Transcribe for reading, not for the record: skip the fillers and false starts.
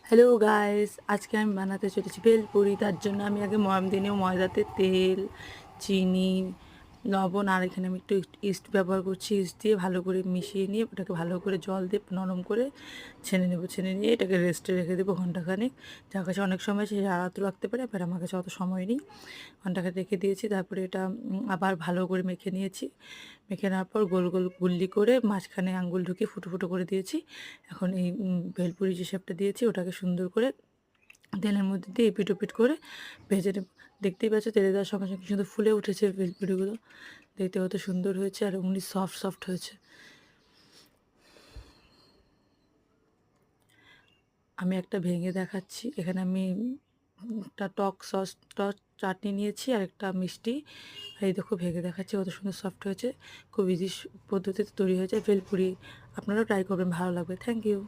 Hello guys, আজকে আমি বানাতে চলেছি ভেলপুরি। তার জন্য আমি আগে ময়াম দিয়ে নেব, ময়দাতে তেল, চিনি, লবণ, আর এখানে আমি একটু ইস্ট ব্যবহার করছি। ইস্ট দিয়ে ভালো করে মিশিয়ে নিয়ে ওটাকে ভালো করে জল দিয়ে নরম করে ছেনে নেব। ছেনে নিয়ে এটাকে রেস্টে রেখে দেবো ঘন্টাখানেক। যার কাছে অনেক সময় সে রাতও লাগতে পারে, এবার আমার কাছে অত সময় নেই। ঘন্টাখানেক রেখে দিয়েছি। তারপরে এটা আবার ভালো করে মেখে নিয়েছি। মেখে নেওয়ার পর গোল গোল গুল্লি করে মাঝখানে আঙ্গুল ঢুকিয়ে ফুটো ফুটো করে দিয়েছি। এখন এই ভেলপুরি যে শেপটা দিয়েছি ওটাকে সুন্দর করে তেলের মধ্যে দিয়ে এপিট ওপিট করে ভেজে নেব। দেখতেই পাচ্ছ তেলে দেওয়ার সঙ্গে সঙ্গে সুন্দর ফুলে উঠেছে ভেলপুরিগুলো। দেখতে কত সুন্দর হয়েছে আর এমনি সফট সফট হয়েছে। আমি একটা ভেঙে দেখাচ্ছি। এখানে আমি একটা টক সস টক চাটনি নিয়েছি আর একটা মিষ্টি। আর এই দেখো ভেঙে দেখাচ্ছি কত সুন্দর সফট হয়েছে। খুব ইজি পদ্ধতিতে তৈরি হয়ে যায় ভেলপুরি। আপনারাও ট্রাই করবেন, ভালো লাগবে। Thank you.